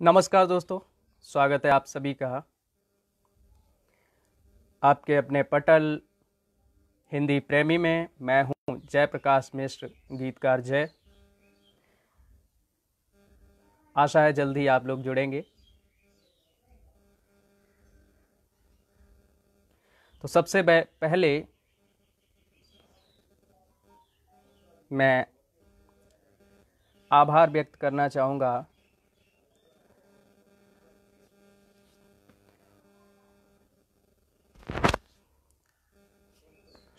नमस्कार दोस्तों, स्वागत है आप सभी का आपके अपने पटल हिंदी प्रेमी में। मैं हूं जयप्रकाश मिश्र, गीतकार जय। आशा है जल्द ही आप लोग जुड़ेंगे। तो सबसे पहले मैं आभार व्यक्त करना चाहूँगा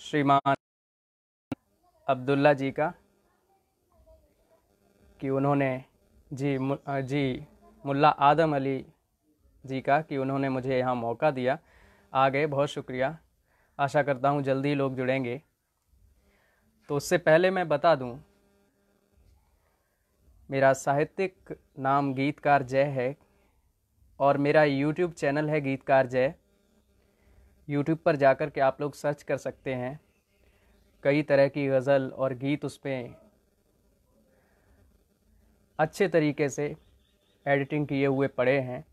श्रीमान अब्दुल्ला जी का कि उन्होंने जी मुल्ला आदम अली जी का कि उन्होंने मुझे यहाँ मौका दिया। आ गए, बहुत शुक्रिया। आशा करता हूँ जल्दी लोग जुड़ेंगे। तो उससे पहले मैं बता दूँ, मेरा साहित्यिक नाम गीतकार जय है और मेरा यूट्यूब चैनल है गीतकार जय। यूट्यूब पर जाकर के आप लोग सर्च कर सकते हैं। कई तरह की गज़ल और गीत उसमें अच्छे तरीके से एडिटिंग किए हुए पड़े हैं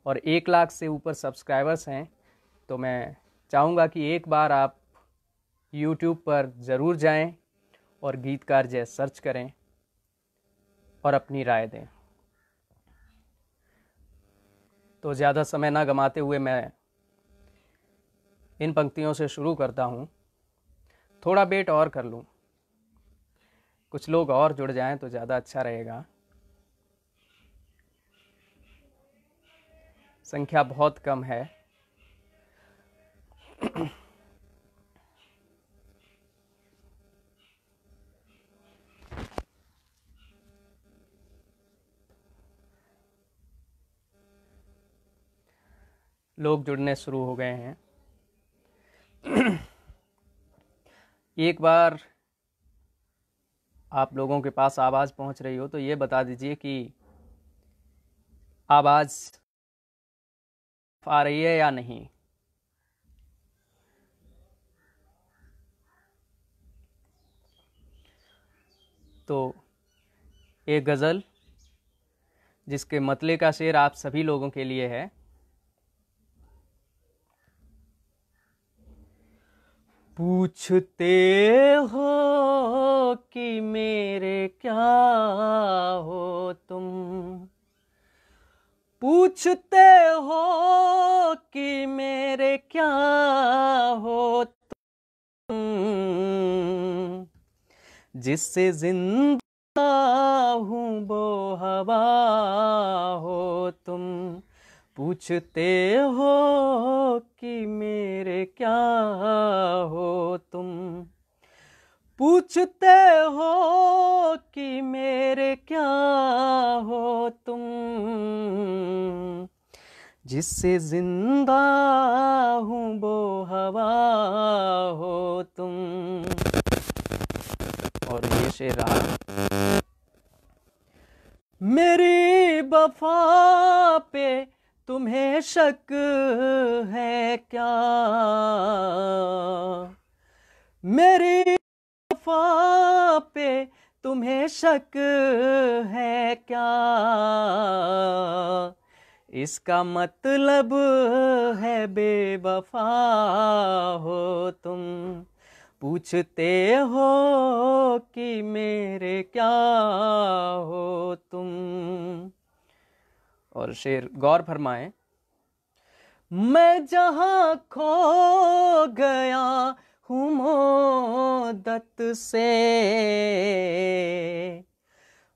और 1 लाख से ऊपर सब्सक्राइबर्स हैं। तो मैं चाहूँगा कि एक बार आप यूट्यूब पर ज़रूर जाएं और गीतकार जय सर्च करें और अपनी राय दें। तो ज़्यादा समय ना गंवाते हुए मैं इन पंक्तियों से शुरू करता हूँ। थोड़ा वेट और कर लूँ, कुछ लोग और जुड़ जाएं तो ज़्यादा अच्छा रहेगा। संख्या बहुत कम है। लोग जुड़ने शुरू हो गए हैं। एक बार आप लोगों के पास आवाज़ पहुंच रही हो तो ये बता दीजिए कि आवाज़ आ रही है या नहीं। तो एक गज़ल जिसके मतले का शेर आप सभी लोगों के लिए है। पूछते हो कि मेरे क्या हो तुम, पूछते हो कि मेरे क्या हो तुम, जिससे जिंदा हूँ वो हवा हो तुम। पूछते हो कि मेरे क्या हो तुम, पूछते हो कि मेरे क्या हो तुम, जिससे जिंदा हूँ वो हवा हो तुम। और ये शेर रहा। मेरी वफा पे तुम्हें शक है क्या, मेरी वफा पे तुम्हें शक है क्या, इसका मतलब है बेवफा हो तुम। पूछते हो कि मेरे क्या हो तुम। और शेर गौर फरमाएं। मैं जहां खो गया हूँ मोहब्बत से,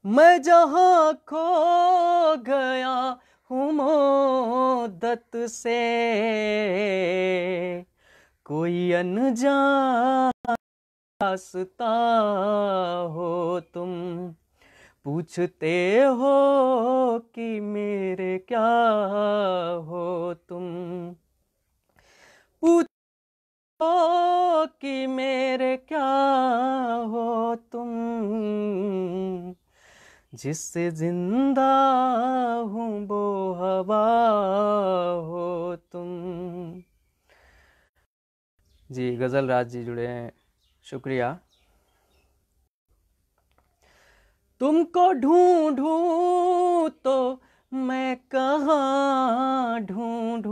मैं जहां खो गया हूँ मोहब्बत से, कोई अनजान रास्ता हो तुम। पूछते हो कि मेरे क्या हो तुम, पूछो कि मेरे क्या हो तुम, जिससे जिंदा हूँ वो हवा हो तुम। जी गज़ल राज जी जुड़े हैं, शुक्रिया। तुमको ढूंढूं तो मैं कहाँ ढूंढूं,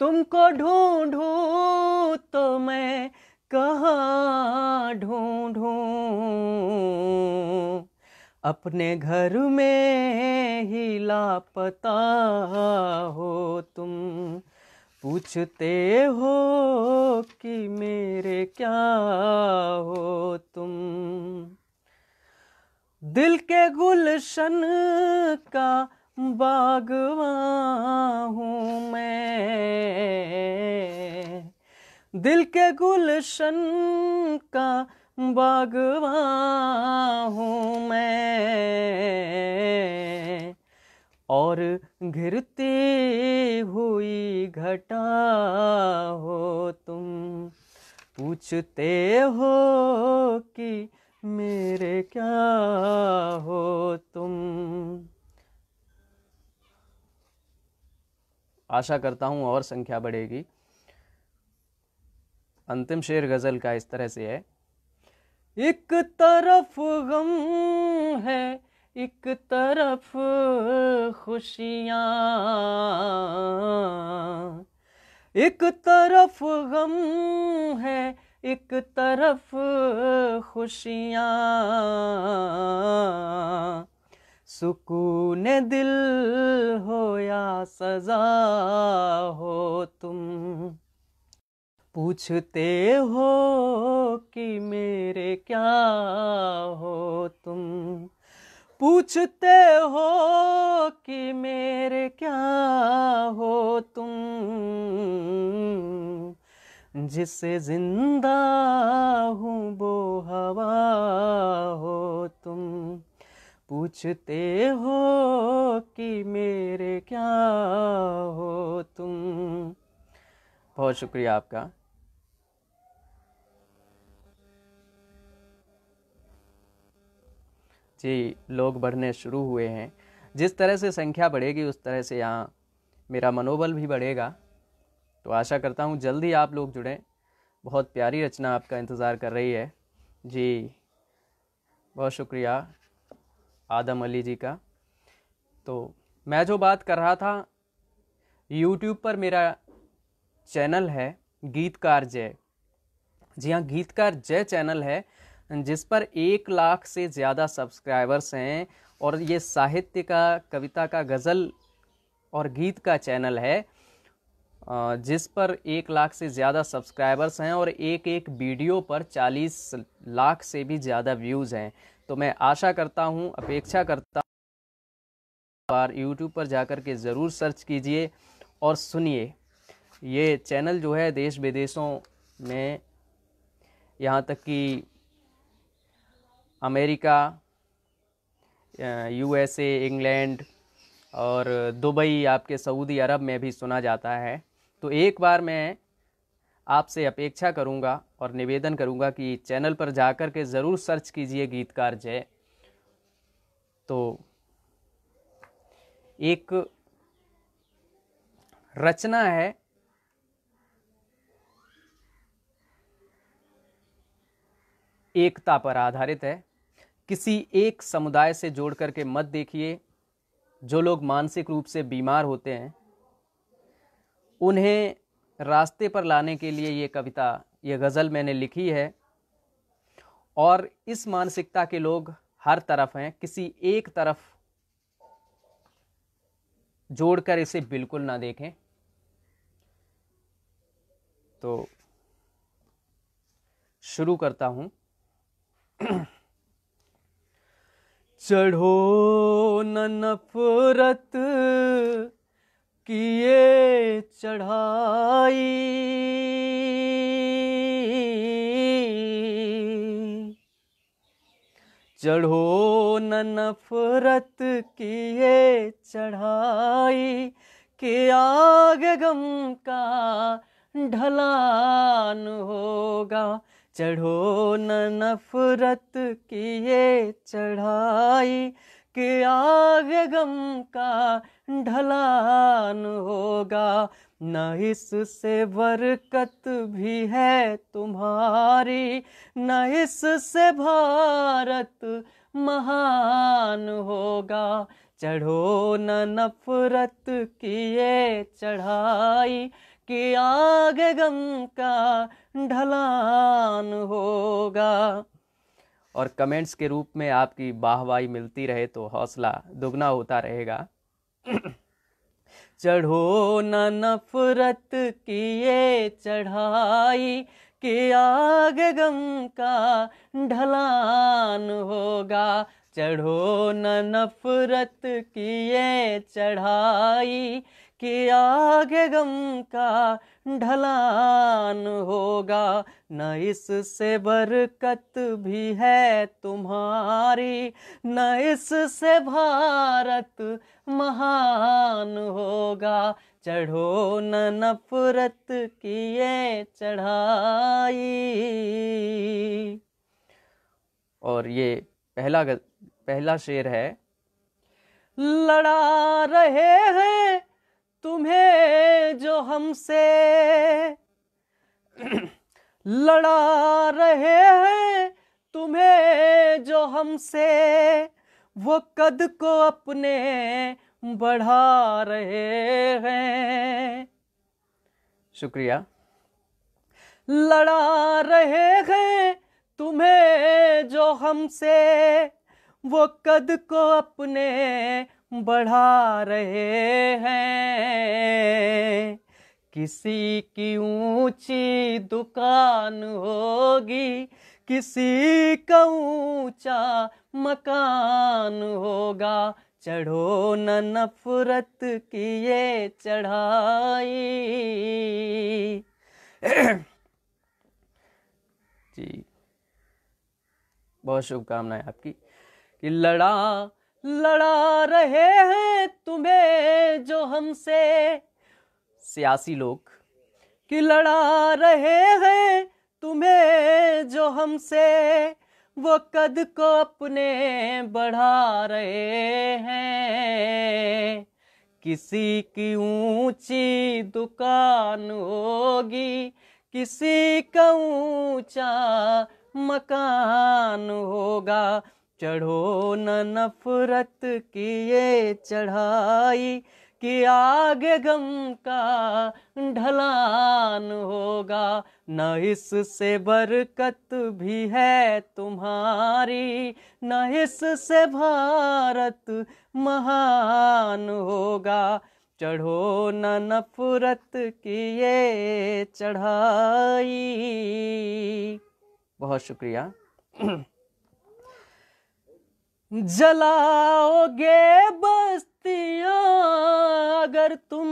तुमको ढूंढूं तो मैं कहाँ ढूंढूं, अपने घर में ही लापता हो तुम, पूछते हो कि मेरे क्या हो तुम। दिल के गुलशन का बागवां हूँ मैं, दिल के गुलशन का बागवां हूँ मैं, और घिरती हुई घटा हो तुम, पूछते हो कि मेरे क्या हो तुम। आशा करता हूँ और संख्या बढ़ेगी। अंतिम शेर गज़ल का इस तरह से है। एक तरफ गम है, एक तरफ खुशियाँ, एक तरफ गम है, एक तरफ खुशियाँ, सुकून दिल हो या सजा हो तुम, पूछते हो कि मेरे क्या हो तुम, पूछते हो कि मेरे क्या हो तुम, जिससे जिंदा हूँ वो हवा हो तुम, पूछते हो कि मेरे क्या हो तुम। बहुत शुक्रिया आपका। जी, लोग बढ़ने शुरू हुए हैं। जिस तरह से संख्या बढ़ेगी उस तरह से यहाँ मेरा मनोबल भी बढ़ेगा। तो आशा करता हूँ जल्दी आप लोग जुड़ें। बहुत प्यारी रचना आपका इंतज़ार कर रही है। जी, बहुत शुक्रिया आदम अली जी का। तो मैं जो बात कर रहा था, यूट्यूब पर मेरा चैनल है गीतकार जय। जी हाँ, गीतकार जय चैनल है जिस पर 1 लाख से ज़्यादा सब्सक्राइबर्स हैं, और ये साहित्य का, कविता का, गज़ल और गीत का चैनल है जिस पर 1 लाख से ज़्यादा सब्सक्राइबर्स हैं, और एक एक वीडियो पर 40 लाख से भी ज़्यादा व्यूज़ हैं। तो मैं आशा करता हूँ, अपेक्षा करता हूँ, बार यूट्यूब पर जाकर के ज़रूर सर्च कीजिए और सुनिए। ये चैनल जो है देश विदेशों में, यहाँ तक कि अमेरिका, USA, इंग्लैंड और दुबई, आपके सऊदी अरब में भी सुना जाता है। तो एक बार मैं आपसे अपेक्षा करूंगा और निवेदन करूंगा कि चैनल पर जाकर के ज़रूर सर्च कीजिए गीतकार जय। तो एक रचना है, एकता पर आधारित है। किसी एक समुदाय से जोड़ करके मत देखिए। जो लोग मानसिक रूप से बीमार होते हैं उन्हें रास्ते पर लाने के लिए ये कविता, ये गज़ल मैंने लिखी है। और इस मानसिकता के लोग हर तरफ हैं, किसी एक तरफ जोड़कर इसे बिल्कुल ना देखें। तो शुरू करता हूं। चढ़ो न नफरत की ये चढ़ाई, चढ़ो न नफरत की ये चढ़ाई, के आगे गम का ढलान होगा। चढ़ो न नफरत की ये चढ़ाई, के आगे गम का ढलान होगा। न इससे बरकत भी है तुम्हारी, न इससे भारत महान होगा। चढ़ो न नफरत की ये चढ़ाई, कि आगे गम का ढलान होगा। और कमेंट्स के रूप में आपकी वाहवाही मिलती रहे तो हौसला दुगना होता रहेगा। चढ़ो न नफरत की ये चढ़ाई, कि आगे गम का ढलान होगा। चढ़ो न नफरत की ये चढ़ाई, कि आगे गम का ढलान होगा। न इससे बरकत भी है तुम्हारी, न इससे भारत महान होगा। चढ़ो न नफरत की ये चढ़ाई। और ये पहला शेर है। लड़ा रहे हैं तुम्हें जो हमसे, लड़ा रहे हैं तुम्हें जो हमसे, वो कद को अपने बढ़ा रहे हैं। शुक्रिया। लड़ा रहे हैं तुम्हें जो हमसे, वो कद को अपने बढ़ा रहे हैं। किसी की ऊंची दुकान होगी, किसी का ऊंचा मकान होगा। चढ़ो न नफरत की ये चढ़ाई। जी, बहुत शुभकामनाएं आपकी। कि लड़ा रहे हैं तुम्हें जो हमसे, सियासी लोग, कि लड़ा रहे हैं तुम्हें जो हमसे, वो कद को अपने बढ़ा रहे हैं। किसी की ऊंची दुकान होगी, किसी का ऊंचा मकान होगा। चढ़ो न नफरत की ये चढ़ाई, कि आगे गम का ढलान होगा। न इससे बरकत भी है तुम्हारी, न इससे भारत महान होगा। चढ़ो न नफरत की ये चढ़ाई। बहुत शुक्रिया। जलाओगे बस्तियां अगर तुम,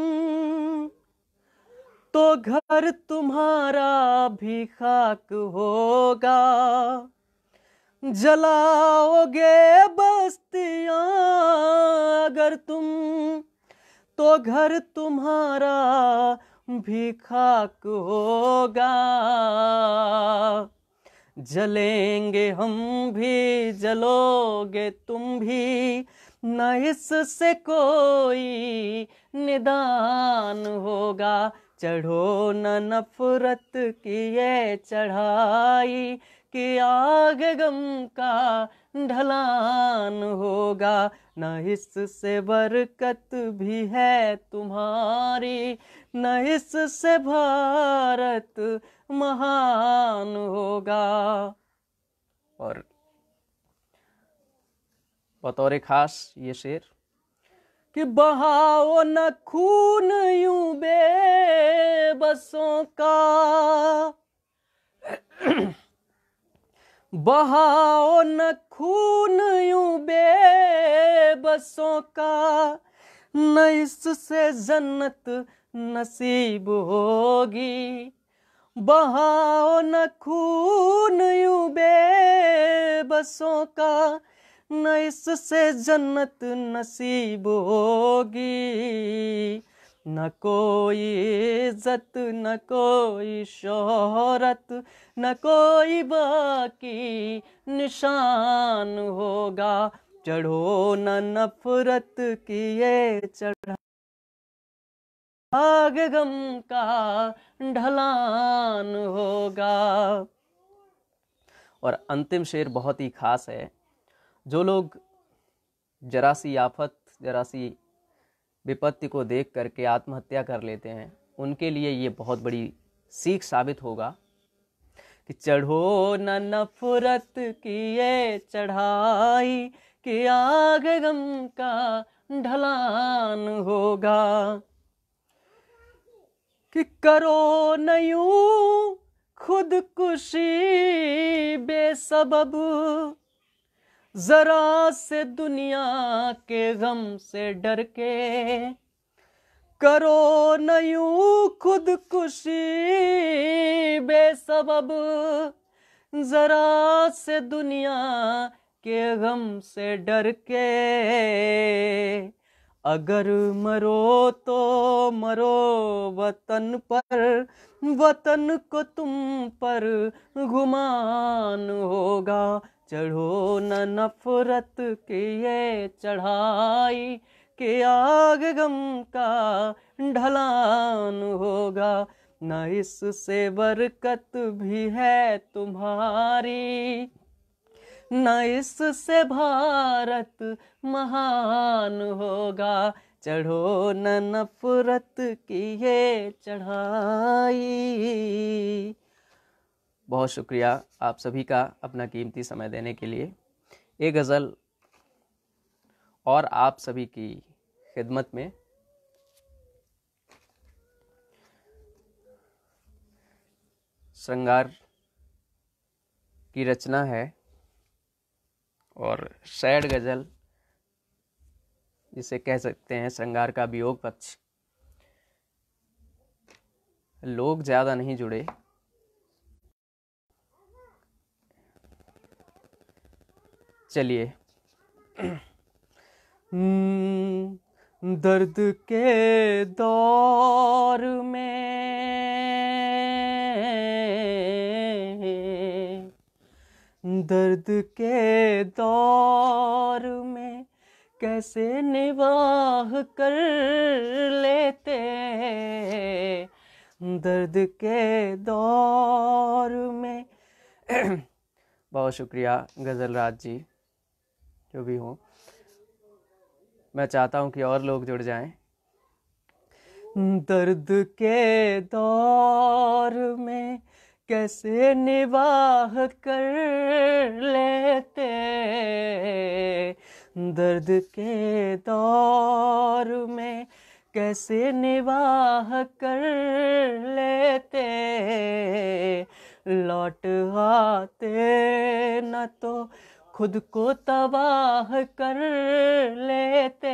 तो घर तुम्हारा भी खाक होगा। जलाओगे बस्तियां अगर तुम, तो घर तुम्हारा भी खाक होगा। जलेंगे हम भी, जलोगे तुम भी, न इससे कोई निदान होगा। चढ़ो न नफरत की ये चढ़ाई, कि आगे गम का ढलान होगा। न इससे बरकत भी है तुम्हारी, न इससे भारत महान होगा। और बतौर खास ये शेर। कि बहाओ न खून यूं बेबसों का, बहाओ न खून यूं बेबसों का, न इससे जन्नत नसीब होगी। बहाओ न खून यूं बेबसों का, न इससे जन्नत नसीब होगी। न कोई इज्जत, न कोई शोहरत, न कोई बाकी निशान होगा। चढ़ो न नफरत की ये चढ़ा, आगे गम का ढलान होगा। और अंतिम शेर बहुत ही खास है। जो लोग जरा सी आफत, जरा सी विपत्ति को देख करके आत्महत्या कर लेते हैं, उनके लिए ये बहुत बड़ी सीख साबित होगा कि चढ़ो न नफरत की ये चढ़ाई, कि आग गम का ढलान होगा। कि करो न यूं खुदकुशी बेसबब, जरा से दुनिया के गम से डर के। करो न यूं खुदकुशी बेसबब, जरा से दुनिया के गम से डर के। अगर मरो तो मरो वतन पर, वतन को तुम पर गुमान होगा। चढ़ो न नफरत की ये चढ़ाई, कि आग गम का ढलान होगा। न इससे बरकत भी है तुम्हारी, न इससे भारत महान होगा। चढ़ो न नफरत की ये चढ़ाई। बहुत शुक्रिया आप सभी का अपना कीमती समय देने के लिए। एक गज़ल और आप सभी की खिदमत में। श्रृंगार की रचना है और सैड गज़ल जिसे कह सकते हैं, श्रृंगार का वियोग पक्ष। लोग ज़्यादा नहीं जुड़े, चलिए। दर्द के दौर में, दर्द के दौर में कैसे निवाह कर लेते। दर्द के दौर में बहुत शुक्रिया गज़ल राज जी, जो भी हो। मैं चाहता हूँ कि और लोग जुड़ जाएं। दर्द के दौर में कैसे निवाह कर लेते। दर्द के दौर में कैसे निवाह कर लेते। लौट आते न तो खुद को तबाह कर लेते।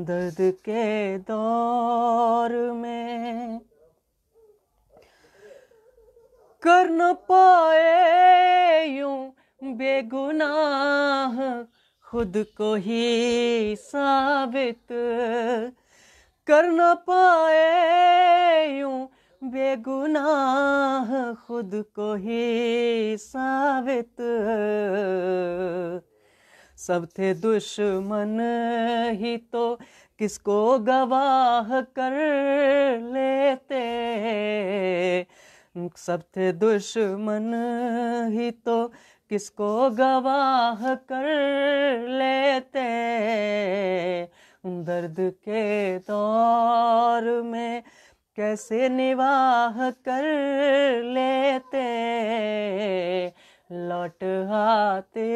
दर्द के दौर में कर न पाए यूं बेगुनाह खुद को ही साबित। कर न पाए यूं बेगुनाह खुद को ही साबित। सब थे दुश्मन ही तो किसको गवाह कर लेते। सब थे दुश्मन ही तो किसको गवाह कर लेते। दर्द के दौर में कैसे निवाह कर लेते। लौट आते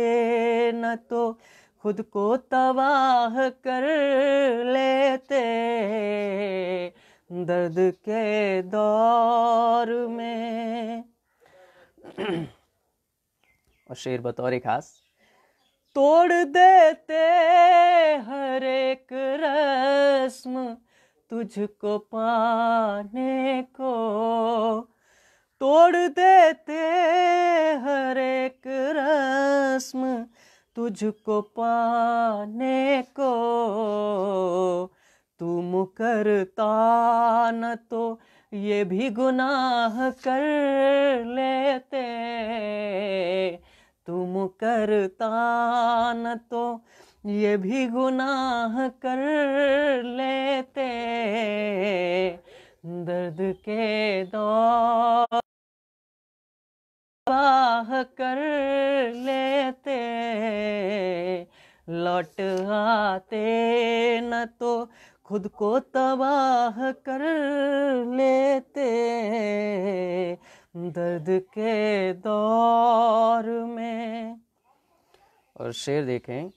न तो खुद को तबाह कर लेते। दर्द के दौर में। और शेर बतौर खास। तोड़ देते हर एक रस्म तुझको पाने को। तोड़ देते हर एक रस्म तुझको पाने को। तू मुकरता न तो ये भी गुनाह कर लेते। तू मुकरता न तो ये भी गुनाह कर लेते। दर्द के दौर कर लेते। लौट आते न तो खुद को तबाह कर लेते, दर्द के दौर में। और शेर देखें,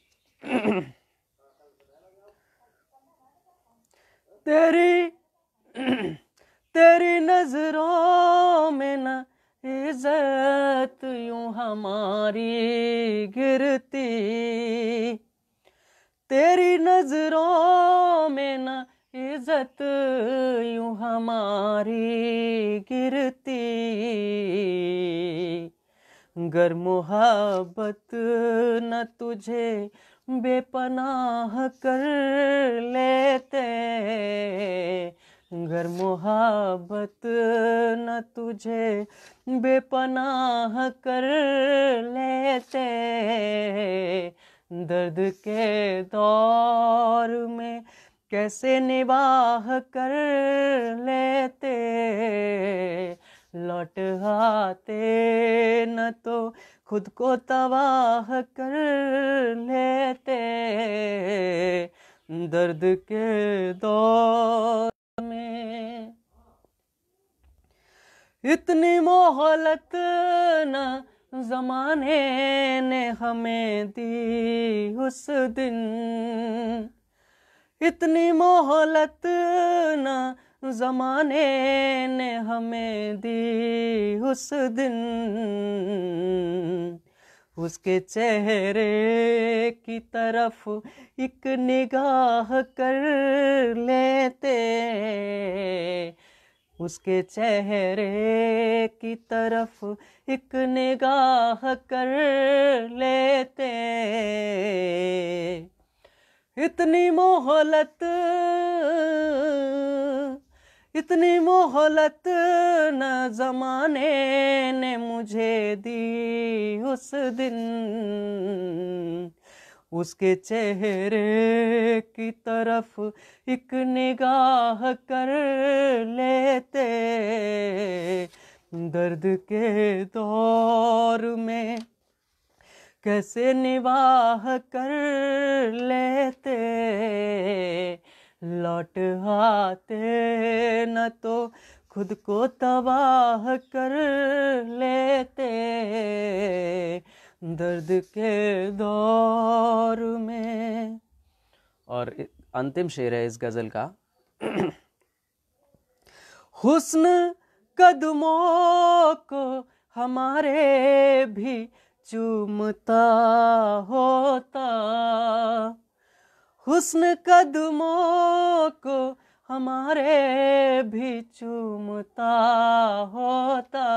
तेरी नजरों में न इज्जत यूं हमारी गिरती, तेरी नजरों में न इज्जत यूं हमारी गिरती, गर मोहब्बत न तुझे बेपनाह कर लेते, गर मोहब्बत न तुझे बेपनाह कर लेते, दर्द के दौर में कैसे निबाह कर लेते, लौट आते न तो खुद को तबाह कर लेते, दर्द के दौर में। इतनी मोहलत न ज़माने ने हमें दी उस दिन, इतनी मोहलत न ज़माने ने हमें दी उस दिन, उसके चेहरे की तरफ एक निगाह कर लेते, उसके चेहरे की तरफ एक निगाह कर लेते, इतनी मोहलत न ज़माने ने मुझे दी उस दिन, उसके चेहरे की तरफ एक निगाह कर लेते, दर्द के दौर में कैसे निबाह कर लेते, लौट आते न तो खुद को तबाह कर लेते, दर्द के दौर में। और अंतिम शेर है इस गज़ल का, हुस्न कदमों को हमारे भी चूमता होता, हुस्न कदमों को हमारे भी चूमता होता,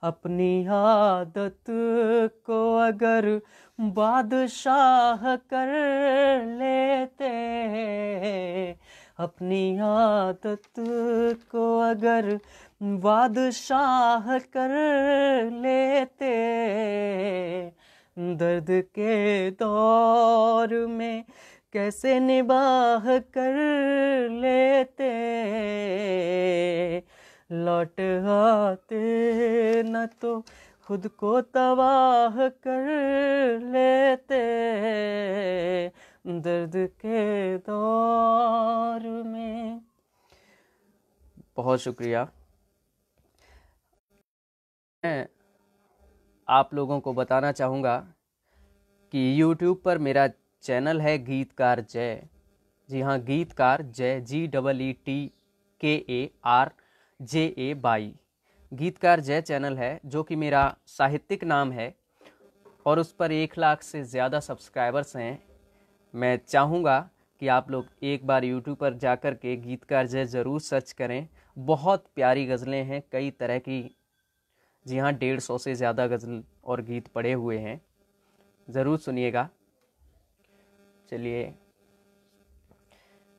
अपनी आदत को अगर बादशाह कर लेते, अपनी आदत को अगर बादशाह कर लेते, दर्द के दौर में कैसे निबाह कर लेते, लौट आते न तो खुद को तबाह कर लेते, दर्द के दौर में। बहुत शुक्रिया। मैं आप लोगों को बताना चाहूँगा कि YouTube पर मेरा चैनल है गीतकार जय। जी हाँ, गीतकार जय, GEETKARJAY, गीतकार जय चैनल है, जो कि मेरा साहित्यिक नाम है और उस पर 1 लाख से ज़्यादा सब्सक्राइबर्स हैं। मैं चाहूँगा कि आप लोग एक बार YouTube पर जाकर के गीतकार जय ज़रूर सर्च करें। बहुत प्यारी गज़लें हैं, कई तरह की। जी हाँ, 150 से ज़्यादा गज़ल और गीत पड़े हुए हैं, ज़रूर सुनिएगा। चलिए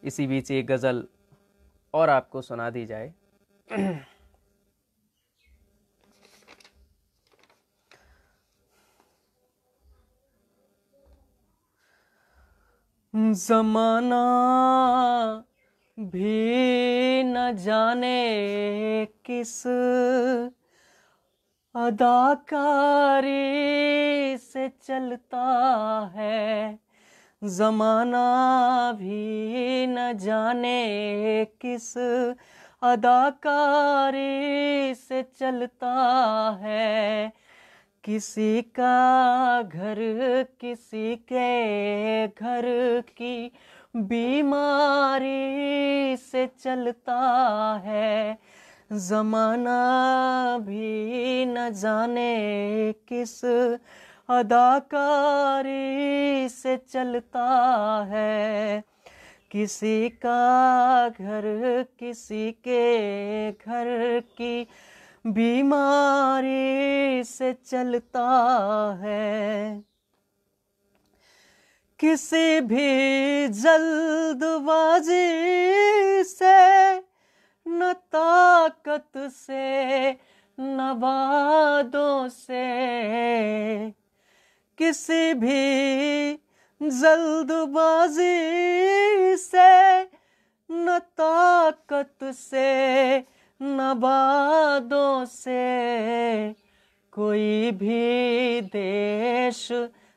इसी बीच एक गज़ल और आपको सुना दी जाए। ज़माना भी न जाने किस अदाकारी से चलता है, जमाना भी न जाने किस अदाकारी से चलता है। किसी का घर किसी के घर की बीमारी से चलता है, जमाना भी न जाने किस अदाकारी से चलता है। किसी का घर किसी के घर की बीमारी से चलता है। किसी भी जल्दबाजी से न ताकत से न वादों से, किसी भी जल्दबाजी से न ताकत से न वादों से, कोई भी देश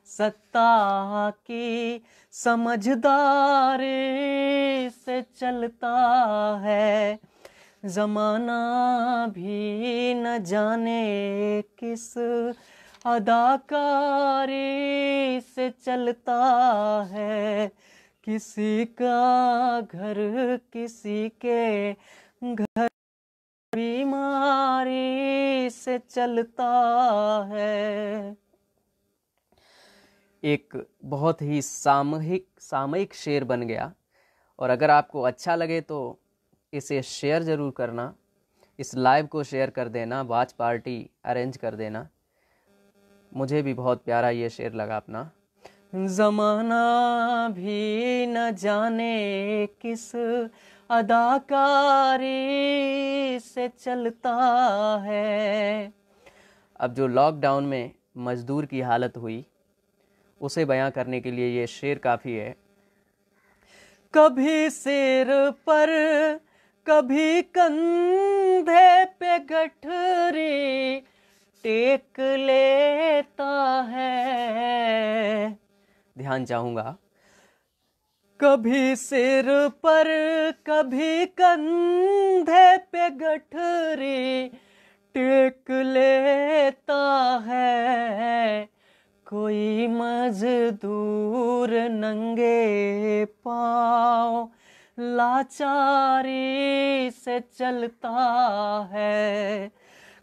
सत्ता की समझदारी से चलता है। जमाना भी न जाने किस अदाकारी से चलता है। किसी का घर किसी के घर बीमारी से चलता है। एक बहुत ही सामयिक शेर बन गया, और अगर आपको अच्छा लगे तो इसे शेयर ज़रूर करना, इस लाइव को शेयर कर देना, वॉच पार्टी अरेंज कर देना। मुझे भी बहुत प्यारा ये शेर लगा अपना। ज़माना भी न जाने किस अदाकारी से चलता है। अब जो लॉकडाउन में मजदूर की हालत हुई उसे बयां करने के लिए ये शेर काफ़ी है। कभी सिर पर कभी कंधे पे गठरी टेक लेता है। ध्यान चाहूँगा। कभी सिर पर कभी कंधे पे गठरी टेक लेता है। कोई मजदूर नंगे पाँव लाचारी से चलता है।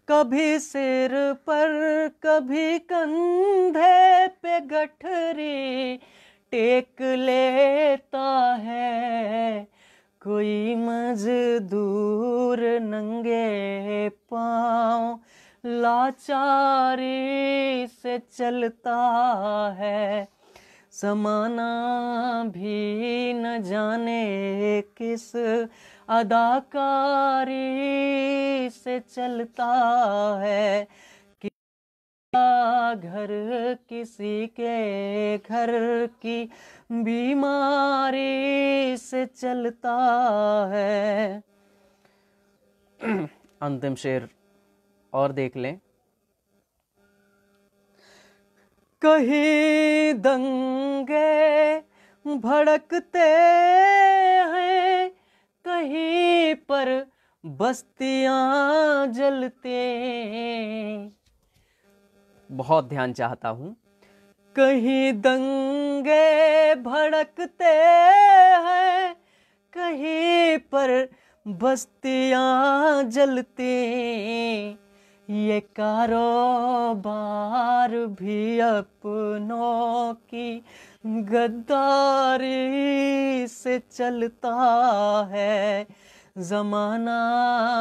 कभी सिर पर कभी कंधे पे गठरी टेक लेता है। कोई मजदूर नंगे पाँव लाचारी से चलता है। ज़माना भी न जाने किस अदाकारी से चलता है। घर किसी के घर की बीमारी से चलता है। अंतिम शेर और देख लें। कहीं दंगे भड़कते हैं, कहीं पर बस्तियां जलते। बहुत ध्यान चाहता हूँ। कहीं दंगे भड़कते हैं, कहीं पर बस्तियां जलते। ये कारोबार भी अपनों की गद्दारी से चलता है। ज़माना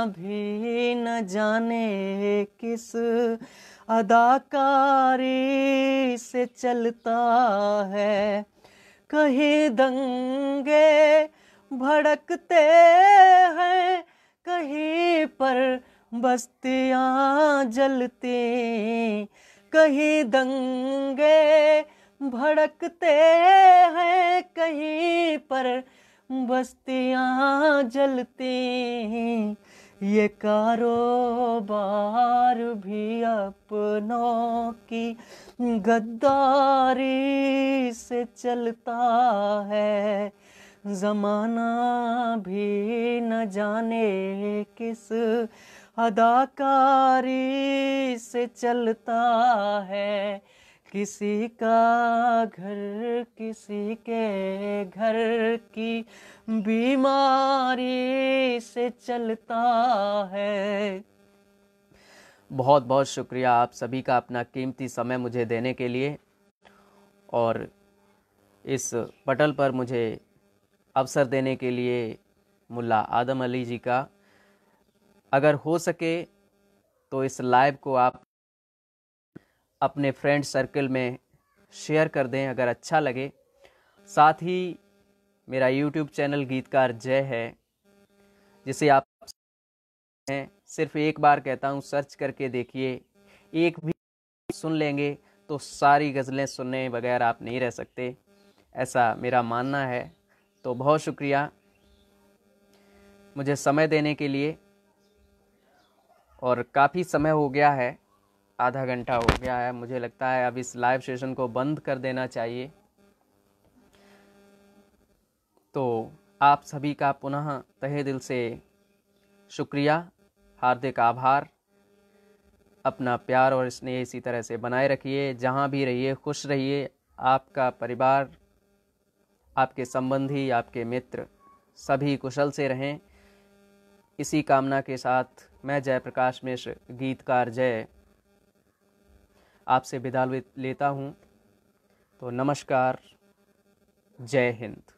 भी न जाने किस अदाकारी से चलता है। कहीं दंगे भड़कते हैं, कहीं पर बस्तियां जलती। कहीं दंगे भड़कते हैं, कहीं पर बस्तियां जलती। ये कारोबार भी अपनों की गद्दारी से चलता है। ज़माना भी न जाने किस अदाकारी से चलता है। किसी का घर किसी के घर की बीमारी से चलता है। बहुत बहुत शुक्रिया आप सभी का अपना कीमती समय मुझे देने के लिए और इस पटल पर मुझे अवसर देने के लिए मुल्ला आदम अली जी का। अगर हो सके तो इस लाइव को आप अपने फ्रेंड सर्कल में शेयर कर दें अगर अच्छा लगे। साथ ही मेरा यूट्यूब चैनल गीतकार जय है, जिसे आप सिर्फ एक बार कहता हूँ सर्च करके देखिए। एक भी सुन लेंगे तो सारी गज़लें सुनने बगैर आप नहीं रह सकते, ऐसा मेरा मानना है। तो बहुत शुक्रिया मुझे समय देने के लिए। और काफ़ी समय हो गया है, आधा घंटा हो गया है। मुझे लगता है अब इस लाइव सेशन को बंद कर देना चाहिए। तो आप सभी का पुनः तहे दिल से शुक्रिया, हार्दिक आभार। अपना प्यार और स्नेह इसी तरह से बनाए रखिए, जहाँ भी रहिए खुश रहिए। आपका परिवार, आपके संबंधी, आपके मित्र सभी कुशल से रहें, इसी कामना के साथ मैं जयप्रकाश मिश्र गीतकार जय आपसे विदा लेता हूँ। तो नमस्कार, जय हिंद।